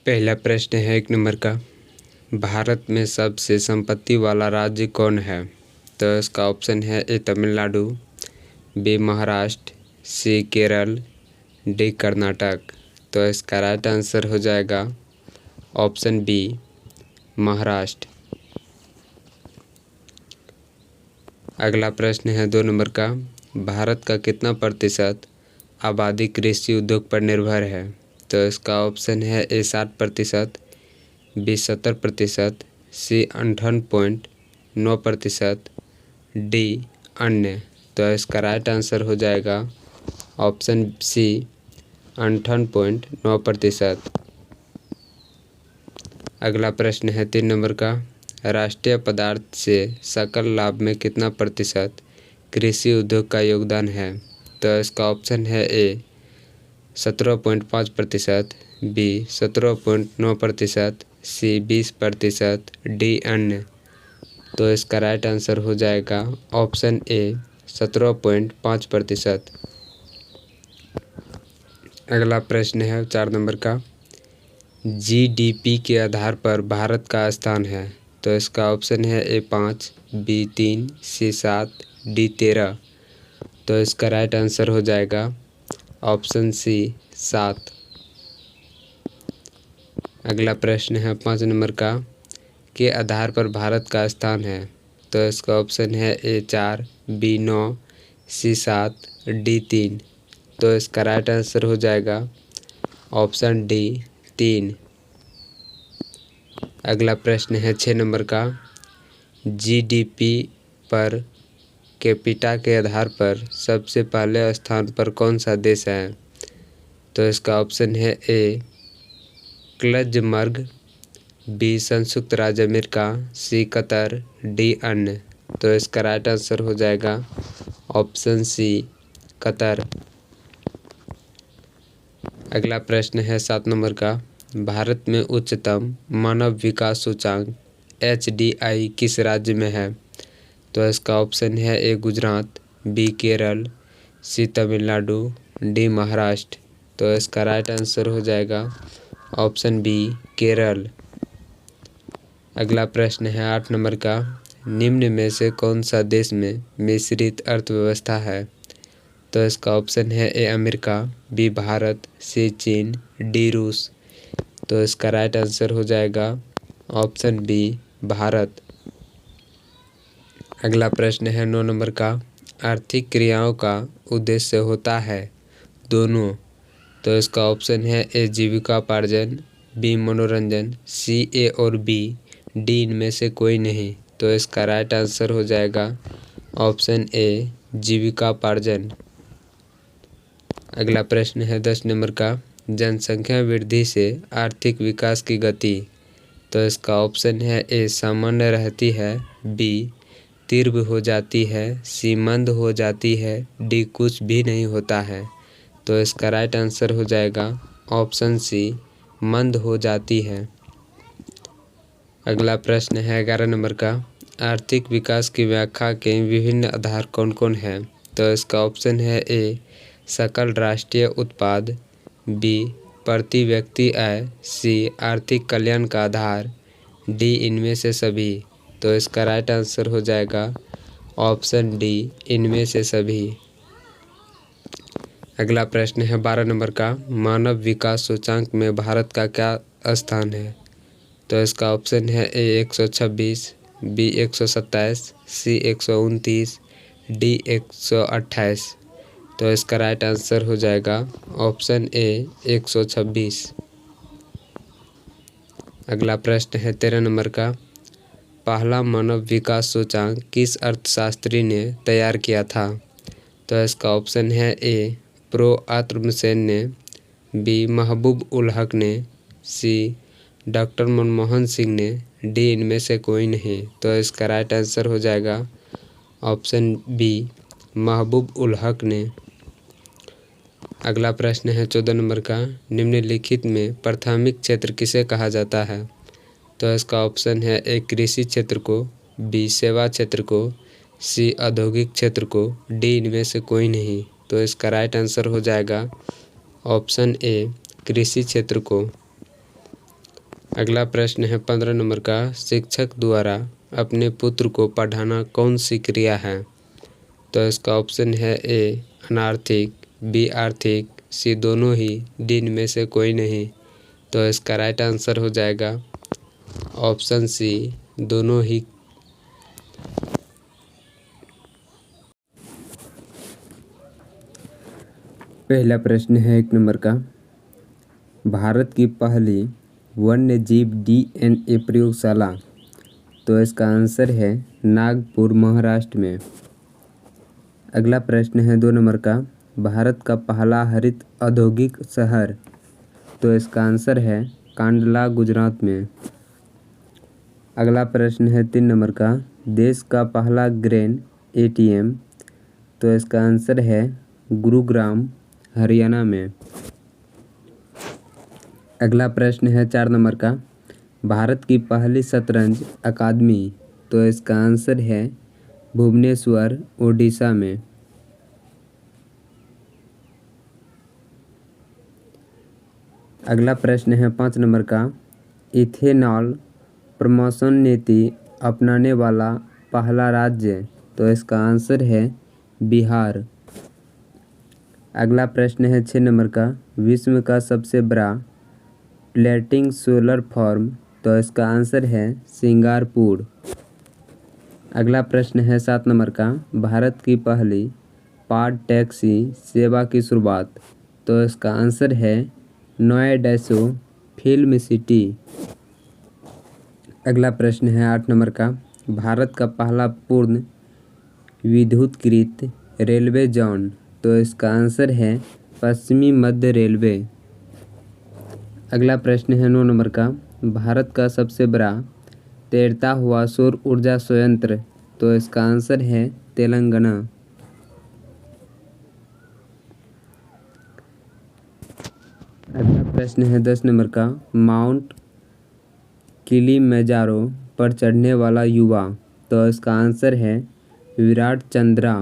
पहला प्रश्न है 1 नंबर का, भारत में सबसे संपत्ति वाला राज्य कौन है? तो इसका ऑप्शन है ए तमिलनाडु, बी महाराष्ट्र, सी केरल, डी कर्नाटक। तो इसका राइट आंसर हो जाएगा ऑप्शन बी महाराष्ट्र। अगला प्रश्न है 2 नंबर का, भारत का कितना प्रतिशत आबादी कृषि उद्योग पर निर्भर है? तो इसका ऑप्शन है ए 60%, बी 70%, सी 58.9%, डी अन्य। तो इसका राइट आंसर हो जाएगा ऑप्शन सी 58.9%। अगला प्रश्न है 3 नंबर का, राष्ट्रीय पदार्थ से सकल लाभ में कितना प्रतिशत कृषि उद्योग का योगदान है? तो इसका ऑप्शन है ए 17.5%, बी 17.9%, सी 20%, डी अन्य। तो इसका राइट आंसर हो जाएगा ऑप्शन ए 17.5%। अगला प्रश्न है 4 नंबर का, जीडीपी के आधार पर भारत का स्थान है? तो इसका ऑप्शन है ए 5, बी 3, सी 7, डी 13। तो इसका राइट आंसर हो जाएगा ऑप्शन सी 7। अगला प्रश्न है 5 नंबर का, के आधार पर भारत का स्थान है? तो इसका ऑप्शन है ए 4, बी 9, सी 7, डी 3। तो इसका राइट आंसर हो जाएगा ऑप्शन डी 3। अगला प्रश्न है 6 नंबर का, जीडीपी पर कैपिटा के आधार पर सबसे पहले स्थान पर कौन सा देश है? तो इसका ऑप्शन है ए लग्जमबर्ग, बी संयुक्त राज्य अमेरिका, सी कतर, डी अन्य। तो इसका राइट आंसर हो जाएगा ऑप्शन सी कतर। अगला प्रश्न है 7 नंबर का, भारत में उच्चतम मानव विकास सूचकांक HDI किस राज्य में है? तो इसका ऑप्शन है ए गुजरात, बी केरल, सी तमिलनाडु, डी महाराष्ट्र। तो इसका राइट आंसर हो जाएगा ऑप्शन बी केरल। अगला प्रश्न है 8 नंबर का, निम्न में से कौन सा देश में मिश्रित अर्थव्यवस्था है? तो इसका ऑप्शन है ए अमेरिका, बी भारत, सी चीन, डी रूस। तो इसका राइट आंसर हो जाएगा ऑप्शन बी भारत। अगला प्रश्न है 9 नंबर का, आर्थिक क्रियाओं का उद्देश्य होता है दोनों। तो इसका ऑप्शन है ए जीविकोपार्जन, बी मनोरंजन, सी ए और बी, डी इनमें से कोई नहीं। तो इसका राइट आंसर हो जाएगा ऑप्शन ए जीविकोपार्जन। अगला प्रश्न है 10 नंबर का, जनसंख्या वृद्धि से आर्थिक विकास की गति। तो इसका ऑप्शन है ए सामान्य रहती है, बी तीव्र हो जाती है, सी मंद हो जाती है, डी कुछ भी नहीं होता है। तो इसका राइट आंसर हो जाएगा ऑप्शन सी मंद हो जाती है। अगला प्रश्न है 11 नंबर का, आर्थिक विकास की व्याख्या के विभिन्न आधार कौन कौन हैं? तो इसका ऑप्शन है ए सकल राष्ट्रीय उत्पाद, बी प्रति व्यक्ति आय, सी आर्थिक कल्याण का आधार, डी इनमें से सभी। तो इसका राइट आंसर हो जाएगा ऑप्शन डी इनमें से सभी। अगला प्रश्न है 12 नंबर का, मानव विकास सूचकांक में भारत का क्या स्थान है? तो इसका ऑप्शन है ए 126, बी 127, सी 129, डी 128। तो इसका राइट आंसर हो जाएगा ऑप्शन ए 126। अगला प्रश्न है 13 नंबर का, पहला मानव विकास सूचकांक किस अर्थशास्त्री ने तैयार किया था? तो इसका ऑप्शन है ए प्रो आत्मसेन ने, बी महबूब उल हक ने, सी डॉक्टर मनमोहन सिंह ने, डी इनमें से कोई नहीं। तो इसका राइट आंसर हो जाएगा ऑप्शन बी महबूब उल हक ने। अगला प्रश्न है 14 नंबर का, निम्नलिखित में प्राथमिक क्षेत्र किसे कहा जाता है? तो इसका ऑप्शन है ए कृषि क्षेत्र को, बी सेवा क्षेत्र को, सी औद्योगिक क्षेत्र को, डी इनमें से कोई नहीं। तो इसका राइट आंसर हो जाएगा ऑप्शन ए कृषि क्षेत्र को। अगला प्रश्न है 15 नंबर का, शिक्षक द्वारा अपने पुत्र को पढ़ाना कौन सी क्रिया है? तो इसका ऑप्शन है ए अनार्थिक, बी आर्थिक, सी दोनों ही, डी इनमें से कोई नहीं। तो इसका राइट आंसर हो जाएगा ऑप्शन सी दोनों ही। पहला प्रश्न है 1 नंबर का, भारत की पहली वन्य जीव डीएनए प्रयोगशाला। तो इसका आंसर है नागपुर, महाराष्ट्र में। अगला प्रश्न है 2 नंबर का, भारत का पहला हरित औद्योगिक शहर। तो इसका आंसर है कांडला, गुजरात में। अगला प्रश्न है 3 नंबर का, देश का पहला ग्रेन एटीएम। तो इसका आंसर है गुरुग्राम, हरियाणा में। अगला प्रश्न है 4 नंबर का, भारत की पहली शतरंज अकादमी। तो इसका आंसर है भुवनेश्वर, ओडिशा में। अगला प्रश्न है 5 नंबर का, इथेनॉल प्रमोशन नीति अपनाने वाला पहला राज्य। तो इसका आंसर है बिहार। अगला प्रश्न है 6 नंबर का, विश्व का सबसे बड़ा फ्लोटिंग सोलर फार्म। तो इसका आंसर है सिंगापुर। अगला प्रश्न है 7 नंबर का, भारत की पहली पाद टैक्सी सेवा की शुरुआत। तो इसका आंसर है नोएडा फिल्म सिटी। अगला प्रश्न है 8 नंबर का, भारत का पहला पूर्ण विद्युतीकृत रेलवे जोन। तो इसका आंसर है पश्चिमी मध्य रेलवे। अगला प्रश्न है 9 नंबर का, भारत का सबसे बड़ा तैरता हुआ सौर ऊर्जा संयंत्र। तो इसका आंसर है तेलंगाना। अगला प्रश्न है 10 नंबर का, माउंट किलिमंजारो पर चढ़ने वाला युवा। तो इसका आंसर है विराट चंद्रा।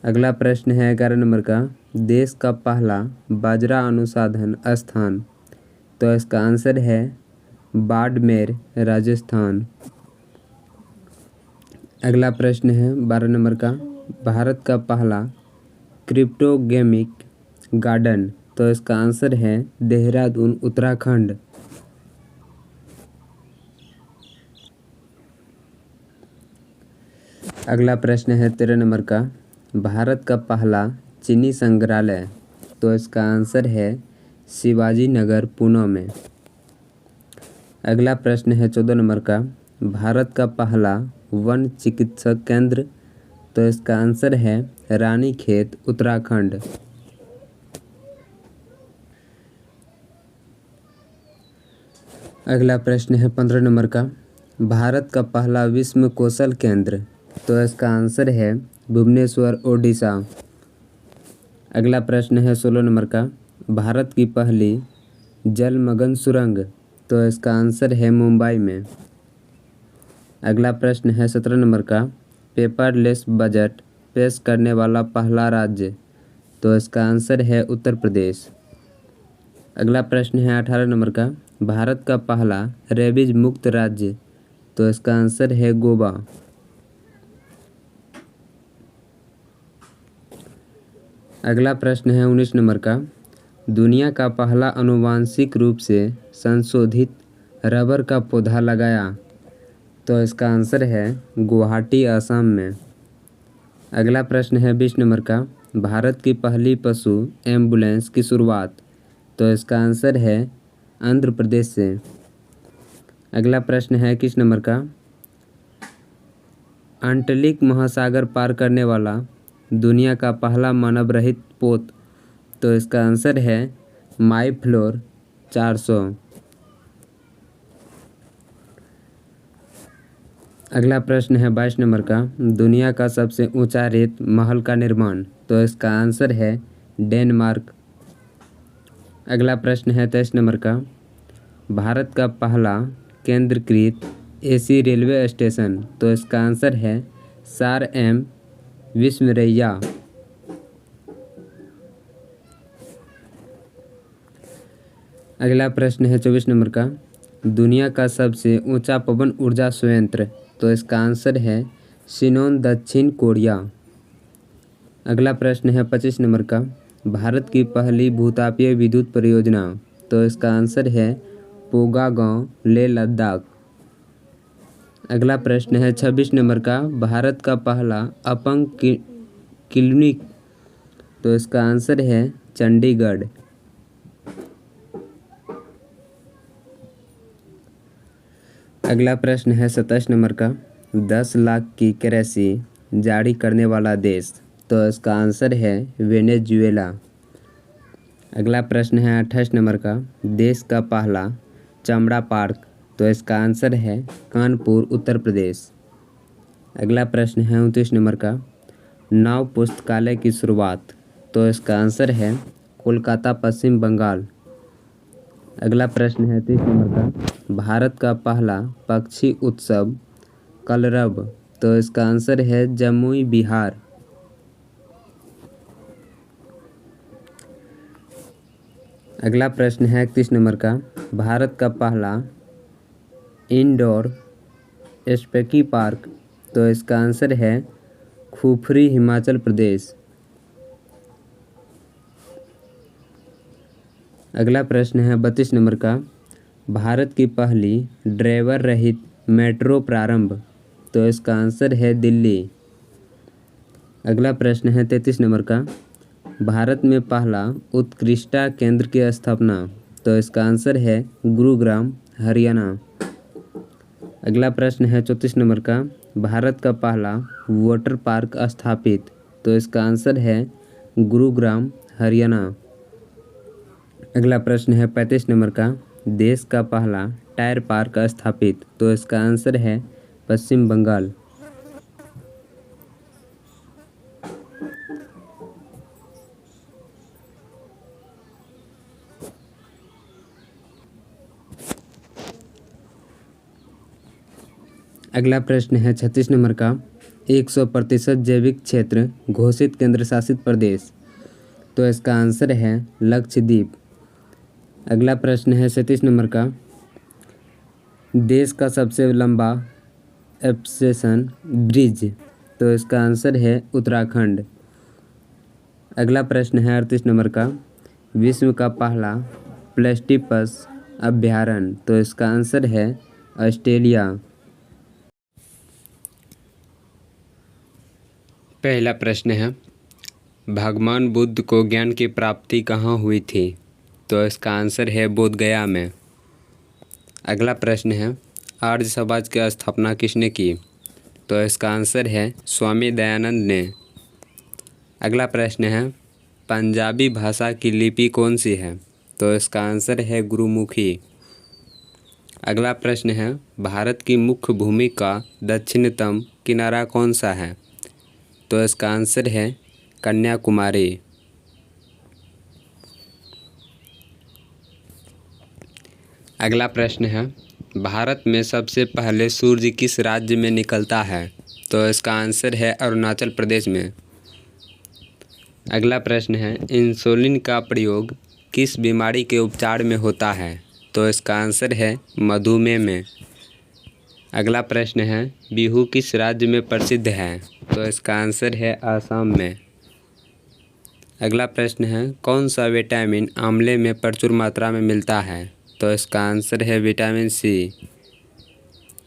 अगला प्रश्न है 11 नंबर का, देश का पहला बाजरा अनुसंधान स्थान। तो इसका आंसर है बाड़मेर, राजस्थान। अगला प्रश्न है 12 नंबर का, भारत का पहला क्रिप्टोगेमिक गार्डन। तो इसका आंसर है देहरादून, उत्तराखंड। अगला प्रश्न है 13 नंबर का, भारत का पहला चीनी संग्रहालय। तो इसका आंसर है शिवाजी नगर, पुणे में। अगला प्रश्न है 14 नंबर का, भारत का पहला वन चिकित्सक केंद्र। तो इसका आंसर है रानीखेत, उत्तराखंड। अगला प्रश्न है 15 नंबर का, भारत का पहला विश्व कौशल केंद्र। तो इसका आंसर है भुवनेश्वर, ओडिशा। अगला प्रश्न है 16 नंबर का, भारत की पहली जलमग्न सुरंग। तो इसका आंसर है मुंबई में। अगला प्रश्न है 17 नंबर का, पेपरलेस बजट पेश करने वाला पहला राज्य। तो इसका आंसर है उत्तर प्रदेश। अगला प्रश्न है 18 नंबर का, भारत का पहला रेबीज मुक्त राज्य। तो इसका आंसर है गोवा। अगला प्रश्न है 19 नंबर का, दुनिया का पहला आनुवांशिक रूप से संशोधित रबर का पौधा लगाया। तो इसका आंसर है गुवाहाटी, असम में। अगला प्रश्न है 20 नंबर का, भारत की पहली पशु एम्बुलेंस की शुरुआत। तो इसका आंसर है आंध्र प्रदेश से। अगला प्रश्न है 21 नंबर का, अंटार्कटिक महासागर पार करने वाला दुनिया का पहला मानव रहित पोत। तो इसका आंसर है माईफ्लोर 400। अगला प्रश्न है 22 नंबर का, दुनिया का सबसे ऊंचा रेत महल का निर्माण। तो इसका आंसर है डेनमार्क। अगला प्रश्न है 23 नंबर का, भारत का पहला केंद्रीकृत एसी रेलवे स्टेशन। तो इसका आंसर है सार एम विस्मरैया। अगला प्रश्न है 24 नंबर का, दुनिया का सबसे ऊंचा पवन ऊर्जा संयंत्र, तो इसका आंसर है शिनोन, दक्षिण कोरिया। अगला प्रश्न है 25 नंबर का, भारत की पहली भूतापीय विद्युत परियोजना, तो इसका आंसर है पोगा गांव, लेह लद्दाख। अगला प्रश्न है 26 नंबर का, भारत का पहला अपंग क्लिनिक, तो इसका आंसर है चंडीगढ़। अगला प्रश्न है 27 नंबर का, 10 लाख की करेंसी जारी करने वाला देश, तो इसका आंसर है वेनेजुएला। अगला प्रश्न है 28 नंबर का, देश का पहला चमड़ा पार्क, तो इसका आंसर है कानपुर, उत्तर प्रदेश। अगला प्रश्न है 29 नंबर का, नव पुस्तकालय की शुरुआत, तो इसका आंसर है कोलकाता, पश्चिम बंगाल। अगला प्रश्न है 30 नंबर का, भारत का पहला पक्षी उत्सव कलरव, तो इसका आंसर है जमुई, बिहार। अगला प्रश्न है 31 नंबर का, भारत का पहला इंडोर स्पेकी पार्क, तो इसका आंसर है खुफरी, हिमाचल प्रदेश। अगला प्रश्न है 32 नंबर का, भारत की पहली ड्राइवर रहित मेट्रो प्रारंभ, तो इसका आंसर है दिल्ली। अगला प्रश्न है 33 नंबर का, भारत में पहला उत्कृष्टता केंद्र की स्थापना, तो इसका आंसर है गुरुग्राम, हरियाणा। अगला प्रश्न है 34 नंबर का, भारत का पहला वाटर पार्क स्थापित, तो इसका आंसर है गुरुग्राम, हरियाणा। अगला प्रश्न है 35 नंबर का, देश का पहला टायर पार्क स्थापित, तो इसका आंसर है पश्चिम बंगाल। अगला प्रश्न है 36 नंबर का, 100% जैविक क्षेत्र घोषित केंद्र शासित प्रदेश, तो इसका आंसर है लक्षद्वीप। अगला प्रश्न है 37 नंबर का, देश का सबसे लंबा एप्सेशन ब्रिज, तो इसका आंसर है उत्तराखंड। अगला प्रश्न है 38 नंबर का, विश्व का पहला प्लेस्टिपस अभयारण्य, तो इसका आंसर है ऑस्ट्रेलिया। पहला प्रश्न है, भगवान बुद्ध को ज्ञान की प्राप्ति कहाँ हुई थी, तो इसका आंसर है बोध गया में। अगला प्रश्न है, आर्य समाज की स्थापना किसने की, तो इसका आंसर है स्वामी दयानंद ने। अगला प्रश्न है, पंजाबी भाषा की लिपि कौन सी है, तो इसका आंसर है गुरुमुखी। अगला प्रश्न है, भारत की मुख्य भूमि का दक्षिणतम किनारा कौन सा है, तो इसका आंसर है कन्याकुमारी। अगला प्रश्न है, भारत में सबसे पहले सूर्य किस राज्य में निकलता है, तो इसका आंसर है अरुणाचल प्रदेश में। अगला प्रश्न है, इंसुलिन का प्रयोग किस बीमारी के उपचार में होता है, तो इसका आंसर है मधुमेह में। अगला प्रश्न है, बिहू किस राज्य में प्रसिद्ध है, तो इसका आंसर है असम में। अगला प्रश्न है, कौन सा विटामिन आंवले में प्रचुर मात्रा में मिलता है, तो इसका आंसर है विटामिन सी।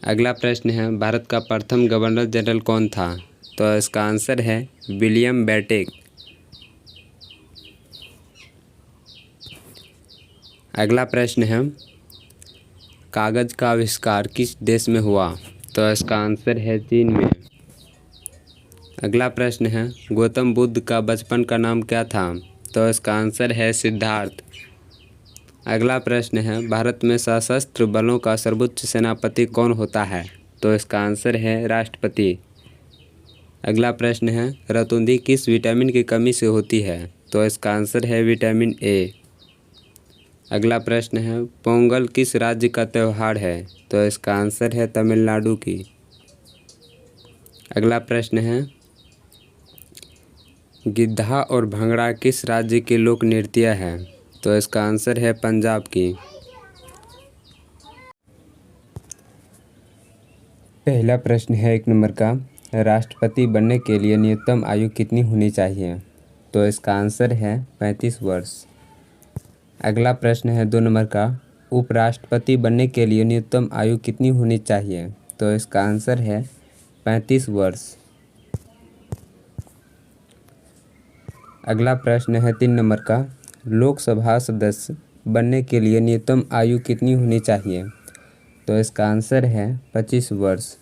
अगला प्रश्न है, भारत का प्रथम गवर्नर जनरल कौन था, तो इसका आंसर है विलियम बेंटिक। अगला प्रश्न है, कागज़ का आविष्कार किस देश में हुआ, तो इसका आंसर है चीन में। अगला प्रश्न है, गौतम बुद्ध का बचपन का नाम क्या था, तो इसका आंसर है सिद्धार्थ। अगला प्रश्न है, भारत में सशस्त्र बलों का सर्वोच्च सेनापति कौन होता है, तो इसका आंसर है राष्ट्रपति। अगला प्रश्न है, रतौंधी किस विटामिन की कमी से होती है, तो इसका आंसर है विटामिन ए। अगला प्रश्न है, पोंगल किस राज्य का त्यौहार है, तो इसका आंसर है तमिलनाडु की। अगला प्रश्न है, गिद्धा और भंगड़ा किस राज्य के लोक नृत्य है, तो इसका आंसर है पंजाब की। पहला प्रश्न है 1 नंबर का, राष्ट्रपति बनने के लिए न्यूनतम आयु कितनी होनी चाहिए? तो इसका आंसर है 35 वर्ष। अगला प्रश्न है 2 नंबर का, उपराष्ट्रपति बनने के लिए न्यूनतम आयु कितनी होनी चाहिए? तो इसका आंसर है 35 वर्ष। अगला प्रश्न है 3 नंबर का, लोकसभा सदस्य बनने के लिए न्यूनतम आयु कितनी होनी चाहिए? तो इसका आंसर है 25 वर्ष।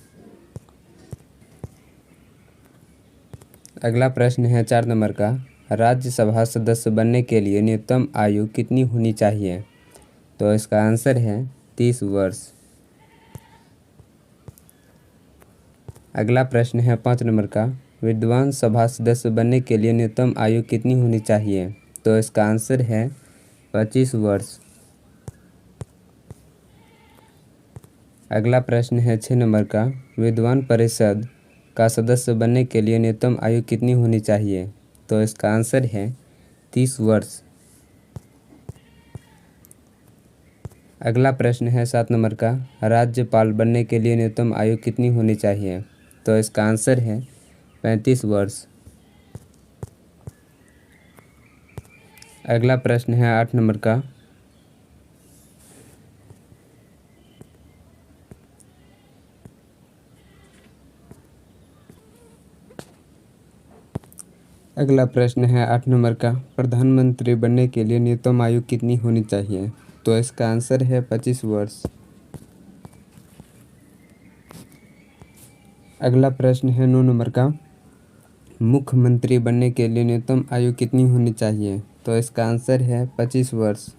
अगला प्रश्न है 4 नंबर का, राज्यसभा सदस्य बनने के लिए न्यूनतम आयु कितनी होनी चाहिए? तो इसका आंसर है 30 वर्ष। अगला प्रश्न है 5 नंबर का, विद्वान सभा सदस्य बनने के लिए न्यूनतम आयु कितनी होनी चाहिए? तो इसका आंसर है 25 वर्ष। अगला प्रश्न है 6 नंबर का, विद्वान परिषद का सदस्य बनने के लिए न्यूनतम आयु कितनी होनी चाहिए? तो इसका आंसर है 30 वर्ष। अगला प्रश्न है 7 नंबर का, राज्यपाल बनने के लिए न्यूनतम आयु कितनी होनी चाहिए? तो इसका आंसर है 35 वर्ष। अगला प्रश्न है 8 नंबर का, प्रधानमंत्री बनने के लिए न्यूनतम आयु कितनी होनी चाहिए? तो इसका आंसर है 25 वर्ष। अगला प्रश्न है 9 नंबर का, मुख्यमंत्री बनने के लिए न्यूनतम आयु कितनी होनी चाहिए? तो इसका आंसर है 25 वर्ष।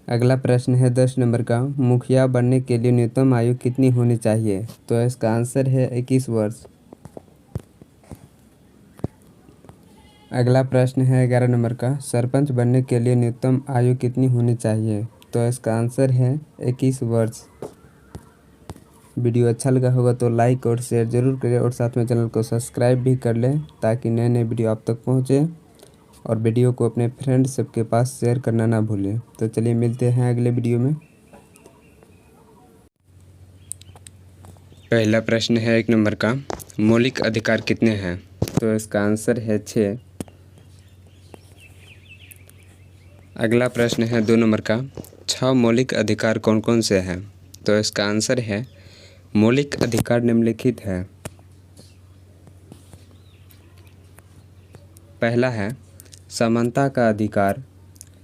अगला प्रश्न है 10 नंबर का, मुखिया बनने के लिए न्यूनतम आयु कितनी होनी चाहिए? तो इसका आंसर है 21 वर्ष। अगला प्रश्न है 11 नंबर का, सरपंच बनने के लिए न्यूनतम आयु कितनी होनी चाहिए? तो इसका आंसर है 21 वर्ष। वीडियो अच्छा लगा होगा तो लाइक और शेयर ज़रूर करें और साथ में चैनल को सब्सक्राइब भी कर लें ताकि नए नए वीडियो आप तक पहुँचे, और वीडियो को अपने फ्रेंड सबके पास शेयर करना ना भूलें। तो चलिए मिलते हैं अगले वीडियो में। पहला प्रश्न है 1 नंबर का, मौलिक अधिकार कितने हैं? तो इसका आंसर है 6। अगला प्रश्न है 2 नंबर का, 6 मौलिक अधिकार कौन कौन से हैं? तो इसका आंसर है, मौलिक अधिकार निम्नलिखित है। पहला है समानता का अधिकार,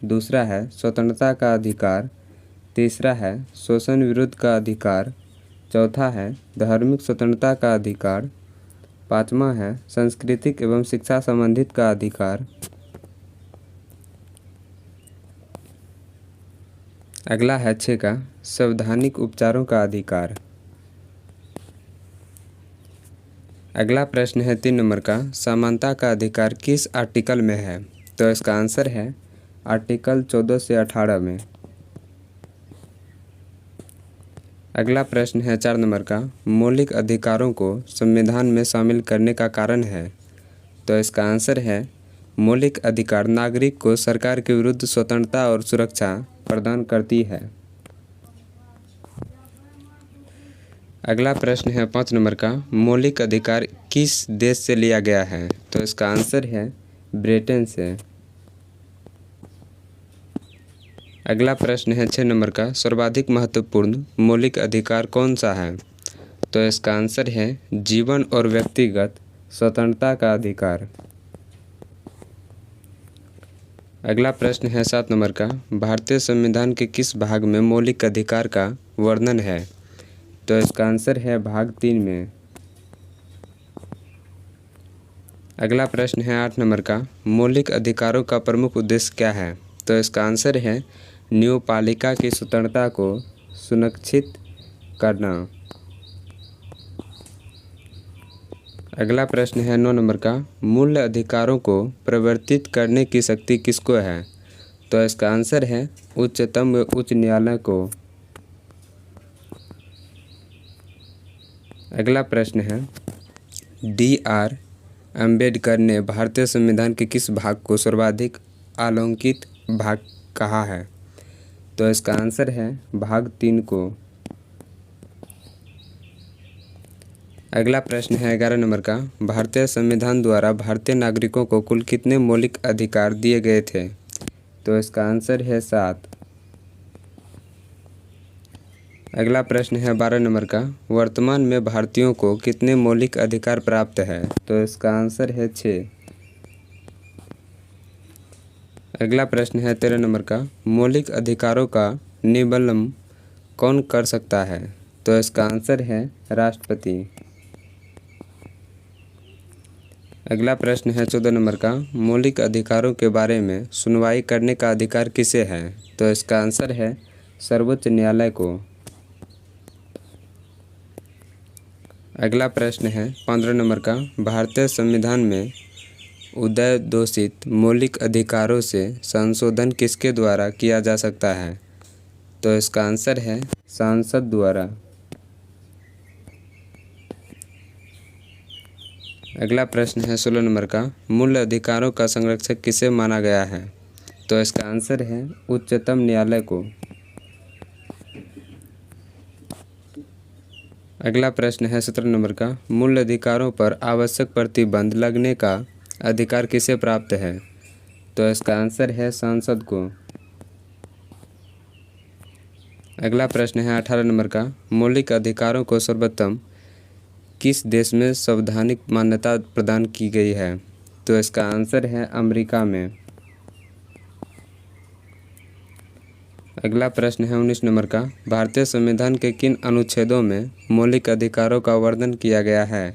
दूसरा है स्वतंत्रता का अधिकार, तीसरा है शोषण विरुद्ध का अधिकार, चौथा है धार्मिक स्वतंत्रता का अधिकार, पाँचवा है सांस्कृतिक एवं शिक्षा संबंधित का अधिकार। अगला है 6 का संवैधानिक उपचारों का अधिकार। अगला प्रश्न है 3 नंबर का, समानता का अधिकार किस आर्टिकल में है? तो इसका आंसर है आर्टिकल 14 से 18 में। अगला प्रश्न है 4 नंबर का, मौलिक अधिकारों को संविधान में शामिल करने का कारण है? तो इसका आंसर है, मौलिक अधिकार नागरिक को सरकार के विरुद्ध स्वतंत्रता और सुरक्षा प्रदान करती है। अगला प्रश्न है 5 नंबर का, मौलिक अधिकार किस देश से लिया गया है? तो इसका आंसर है ब्रिटेन से। अगला प्रश्न है 6 नंबर का, सर्वाधिक महत्वपूर्ण मौलिक अधिकार कौन सा है? तो इसका आंसर है जीवन और व्यक्तिगत स्वतंत्रता का अधिकार। अगला प्रश्न है 7 नंबर का, भारतीय संविधान के किस भाग में मौलिक अधिकार का वर्णन है? तो इसका आंसर है भाग 3 में। अगला प्रश्न है 8 नंबर का, मौलिक अधिकारों का प्रमुख उद्देश्य क्या है? तो इसका आंसर है न्यायपालिका की स्वतंत्रता को सुनिश्चित करना। अगला प्रश्न है 9 नंबर का, मूल अधिकारों को परिवर्तित करने की शक्ति किसको है? तो इसका आंसर है उच्चतम व उच्च न्यायालय को। अगला प्रश्न है DR अम्बेडकर ने भारतीय संविधान के किस भाग को सर्वाधिक आलंकित भाग कहा है? तो इसका आंसर है भाग 3 को। अगला प्रश्न है 11 नंबर का। भारतीय संविधान द्वारा भारतीय नागरिकों को कुल कितने मौलिक अधिकार दिए गए थे? तो इसका आंसर है 7। अगला प्रश्न है 12 नंबर का। वर्तमान में भारतीयों को कितने मौलिक अधिकार प्राप्त है? तो इसका आंसर है 6। अगला प्रश्न है 13 नंबर का। मौलिक अधिकारों का निबंधन कौन कर सकता है? तो इसका आंसर है राष्ट्रपति। अगला प्रश्न है 14 नंबर का। मौलिक अधिकारों के बारे में सुनवाई करने का अधिकार किसे है? तो इसका आंसर है सर्वोच्च न्यायालय को। अगला प्रश्न है 15 नंबर का। भारतीय संविधान में उद्घोषित मौलिक अधिकारों से संशोधन किसके द्वारा किया जा सकता है? तो इसका आंसर है संसद द्वारा। अगला प्रश्न है 16 नंबर का। मूल अधिकारों का संरक्षक किसे माना गया है? तो इसका आंसर है उच्चतम न्यायालय को। अगला प्रश्न है 17 नंबर का। मूल अधिकारों पर आवश्यक प्रतिबंध लगने का अधिकार किसे प्राप्त है? तो इसका आंसर है संसद को। अगला प्रश्न है 18 नंबर का। मौलिक अधिकारों को सर्वोत्तम किस देश में संवैधानिक मान्यता प्रदान की गई है? तो इसका आंसर है अमेरिका में। अगला प्रश्न है 19 नंबर का। भारतीय संविधान के किन अनुच्छेदों में मौलिक अधिकारों का वर्णन किया गया है?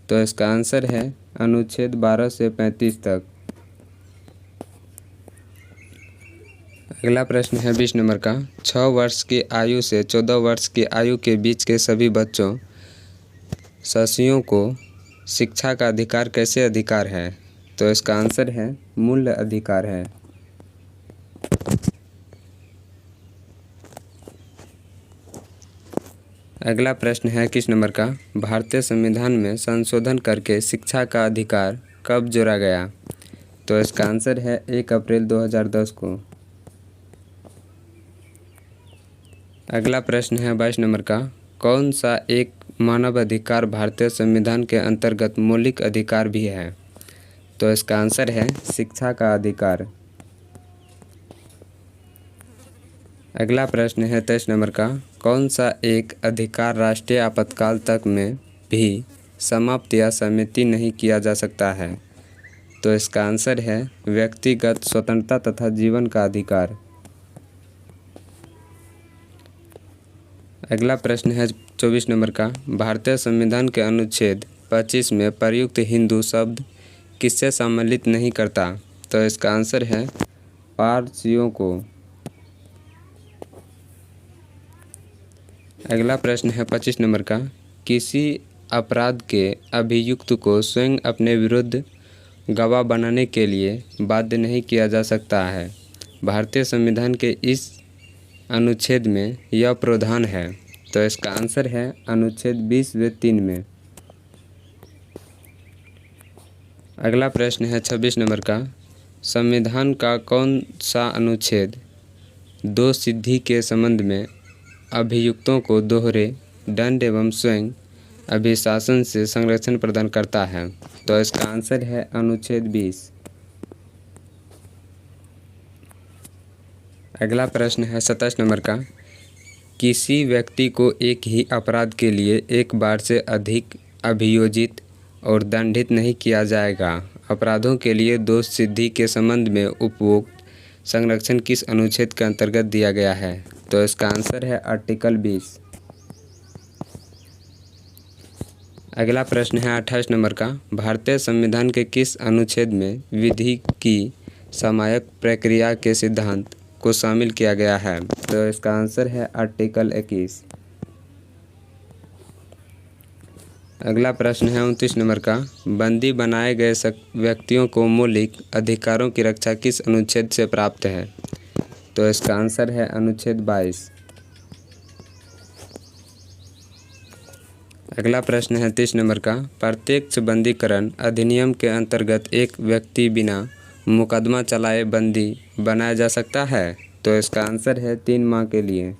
तो इसका आंसर है अनुच्छेद 12 से 35 तक। अगला प्रश्न है 20 नंबर का। 6 वर्ष की आयु से 14 वर्ष की आयु के बीच के सभी बच्चों शिशुओं को शिक्षा का अधिकार कैसे अधिकार है? तो इसका आंसर है मूल अधिकार है। अगला प्रश्न है 21 नंबर का। भारतीय संविधान में संशोधन करके शिक्षा का अधिकार कब जोड़ा गया? तो इसका आंसर है 1 अप्रैल 2010 को। अगला प्रश्न है 22 नंबर का। कौन सा एक मानव अधिकार भारतीय संविधान के अंतर्गत मौलिक अधिकार भी है? तो इसका आंसर है शिक्षा का अधिकार। अगला प्रश्न है 23 नंबर का। कौन सा एक अधिकार राष्ट्रीय आपातकाल तक में भी समाप्त या सीमित नहीं किया जा सकता है? तो इसका आंसर है व्यक्तिगत स्वतंत्रता तथा जीवन का अधिकार। अगला प्रश्न है 24 नंबर का। भारतीय संविधान के अनुच्छेद 25 में प्रयुक्त हिंदू शब्द किससे सम्मिलित नहीं करता? तो इसका आंसर है पारसियों को। अगला प्रश्न है 25 नंबर का। किसी अपराध के अभियुक्त को स्वयं अपने विरुद्ध गवाह बनाने के लिए बाध्य नहीं किया जा सकता है। भारतीय संविधान के इस अनुच्छेद में यह प्रावधान है। तो इसका आंसर है अनुच्छेद 20(3) में। अगला प्रश्न है 26 नंबर का। संविधान का कौन सा अनुच्छेद दोष सिद्धि के संबंध में अभियुक्तों को दोहरे दंड एवं स्वयं अभिशासन से संरक्षण प्रदान करता है? तो इसका आंसर है अनुच्छेद 20। अगला प्रश्न है 27 नंबर का। किसी व्यक्ति को एक ही अपराध के लिए एक बार से अधिक अभियोजित और दंडित नहीं किया जाएगा। अपराधों के लिए दोष सिद्धि के संबंध में उपयुक्त संरक्षण किस अनुच्छेद के अंतर्गत दिया गया है? तो इसका आंसर है आर्टिकल 20। अगला प्रश्न है 28 नंबर का। भारतीय संविधान के किस अनुच्छेद में विधि की समायक प्रक्रिया के सिद्धांत को शामिल किया गया है? तो इसका आंसर है आर्टिकल 21। अगला प्रश्न है 29 नंबर का। बंदी बनाए गए व्यक्तियों को मौलिक अधिकारों की रक्षा किस अनुच्छेद से प्राप्त है? तो इसका आंसर है अनुच्छेद 22। अगला प्रश्न है 30 नंबर का, प्रत्यक्ष बंदीकरण अधिनियम के अंतर्गत एक व्यक्ति बिना मुकदमा चलाए बंदी बनाया जा सकता है? तो इसका आंसर है 3 माह के लिए।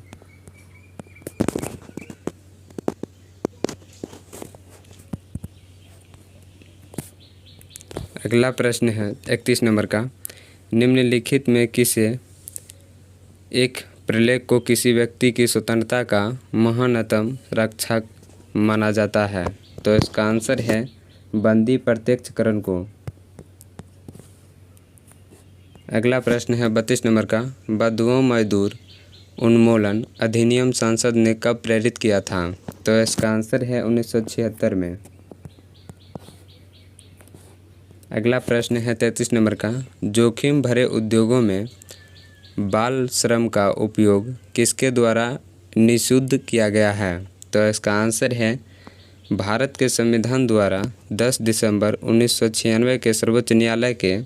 अगला प्रश्न है 31 नंबर का, निम्नलिखित में किसे एक प्रलेख को किसी व्यक्ति की स्वतंत्रता का महानतम रक्षक माना जाता है? तो इसका आंसर है बंदी प्रत्यक्षकरण को। अगला प्रश्न है 32 नंबर का, बंधुआ मजदूर उन्मूलन अधिनियम संसद ने कब प्रेरित किया था? तो इसका आंसर है 1976 में। अगला प्रश्न है 33 नंबर का, जोखिम भरे उद्योगों में बाल श्रम का उपयोग किसके द्वारा निषिद्ध किया गया है? तो इसका आंसर है भारत के संविधान द्वारा 10 दिसंबर 1996 के सर्वोच्च न्यायालय के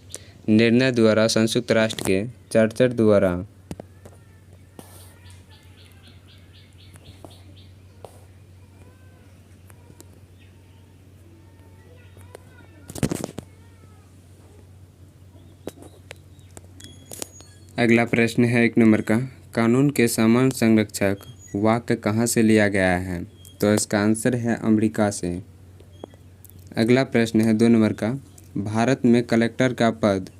निर्णय द्वारा संयुक्त राष्ट्र के चार्टर द्वारा। अगला प्रश्न है 1 नंबर का, कानून के समान संरक्षक वाक्य कहाँ से लिया गया है? तो इसका आंसर है अमेरिका से। अगला प्रश्न है 2 नंबर का, भारत में कलेक्टर का पद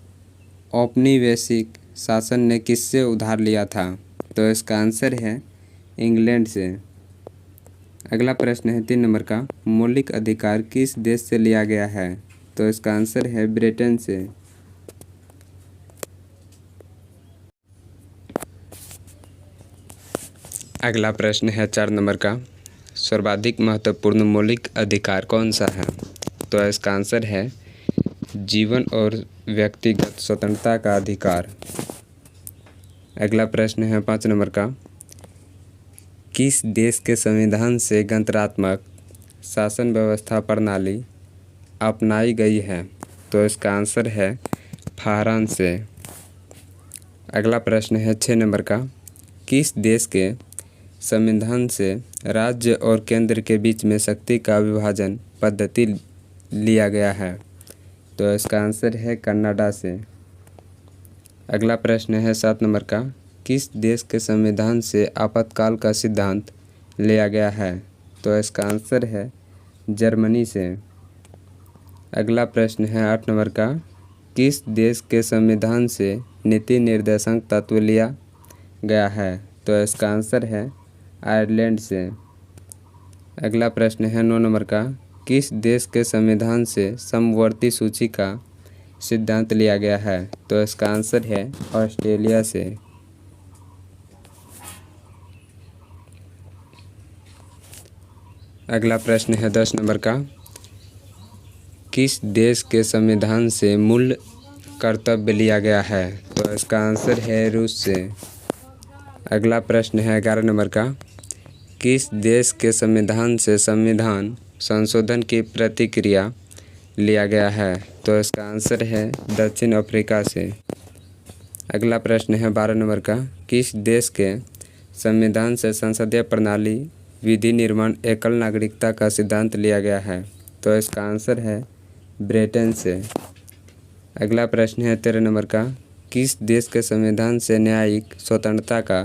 औपनिवेशिक शासन ने किससे उधार लिया था? तो इसका आंसर है इंग्लैंड से। अगला प्रश्न है 3 नंबर का, मौलिक अधिकार किस देश से लिया गया है? तो इसका आंसर है ब्रिटेन से। अगला प्रश्न है 4 नंबर का, सर्वाधिक महत्वपूर्ण मौलिक अधिकार कौन सा है? तो इसका आंसर है जीवन और व्यक्तिगत स्वतंत्रता का अधिकार। अगला प्रश्न है 5 नंबर का, किस देश के संविधान से गणतंत्रात्मक शासन व्यवस्था प्रणाली अपनाई गई है? तो इसका आंसर है फ्रांस से। अगला प्रश्न है 6 नंबर का, किस देश के संविधान से राज्य और केंद्र के बीच में शक्ति का विभाजन पद्धति लिया गया है? तो इसका आंसर है कनाडा से। अगला प्रश्न है 7 नंबर का, किस देश के संविधान से आपातकाल का सिद्धांत लिया गया है? तो इसका आंसर है जर्मनी से। अगला प्रश्न है 8 नंबर का, किस देश के संविधान से नीति निर्देशक तत्व लिया गया है? तो इसका आंसर है आयरलैंड से। अगला प्रश्न है 9 नंबर का, किस देश के संविधान से समवर्ती सूची का सिद्धांत लिया गया है? तो इसका आंसर है ऑस्ट्रेलिया से। अगला प्रश्न है 10 नंबर का, किस देश के संविधान से मूल कर्तव्य लिया गया है? तो इसका आंसर है रूस से। अगला प्रश्न है 11 नंबर का, किस देश के संविधान से संविधान संशोधन की प्रतिक्रिया लिया गया है? तो इसका आंसर है दक्षिण अफ्रीका से। अगला प्रश्न है 12 नंबर का, किस देश के संविधान से संसदीय प्रणाली विधि निर्माण एकल नागरिकता का सिद्धांत लिया गया है? तो इसका आंसर है ब्रिटेन से। अगला प्रश्न है 13 नंबर का, किस देश के संविधान से न्यायिक स्वतंत्रता का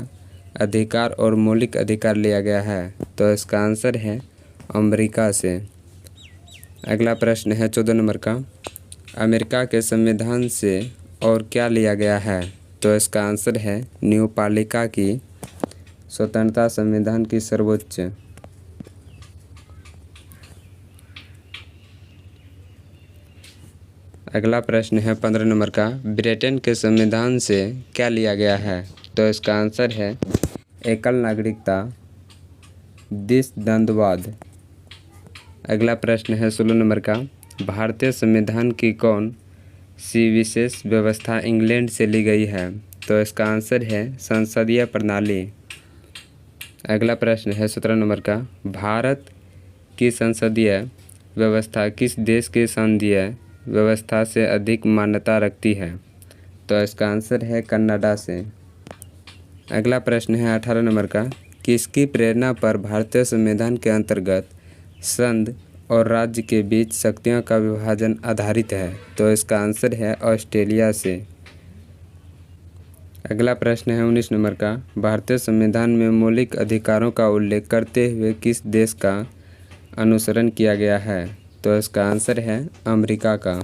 अधिकार और मौलिक अधिकार लिया गया है? तो इसका आंसर है अमेरिका से। अगला प्रश्न है 14 नंबर का, अमेरिका के संविधान से और क्या लिया गया है? तो इसका आंसर है न्यायपालिका की स्वतंत्रता संविधान की सर्वोच्च। अगला प्रश्न है 15 नंबर का, ब्रिटेन के संविधान से क्या लिया गया है? तो इसका आंसर है एकल नागरिकता, द्विसंदर्भवाद। अगला प्रश्न है 16 नंबर का, भारतीय संविधान की कौन सी विशेष व्यवस्था इंग्लैंड से ली गई है? तो इसका आंसर है संसदीय प्रणाली। अगला प्रश्न है 17 नंबर का, भारत की संसदीय व्यवस्था किस देश की संसदीय व्यवस्था से अधिक मान्यता रखती है? तो इसका आंसर है कनाडा से। अगला प्रश्न है 18 नंबर का, किसकी प्रेरणा पर भारतीय संविधान के अंतर्गत संघ और राज्य के बीच शक्तियों का विभाजन आधारित है? तो इसका आंसर है ऑस्ट्रेलिया से। अगला प्रश्न है 19 नंबर का, भारतीय संविधान में मौलिक अधिकारों का उल्लेख करते हुए किस देश का अनुसरण किया गया है? तो इसका आंसर है अमेरिका का।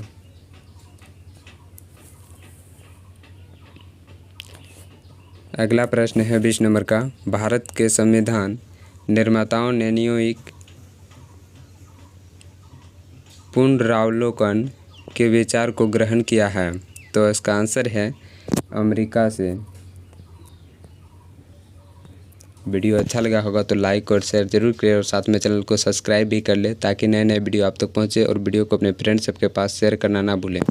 अगला प्रश्न है 20 नंबर का, भारत के संविधान निर्माताओं ने न्यायिक पुनरावलोकन के विचार को ग्रहण किया है? तो इसका आंसर है अमेरिका से। वीडियो अच्छा लगा होगा तो लाइक और शेयर जरूर करें और साथ में चैनल को सब्सक्राइब भी कर ले ताकि नए नए वीडियो आप तक पहुंचे और वीडियो को अपने फ्रेंड्स सबके पास शेयर करना ना भूलें।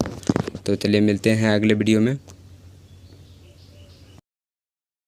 तो चलिए मिलते हैं अगले वीडियो में।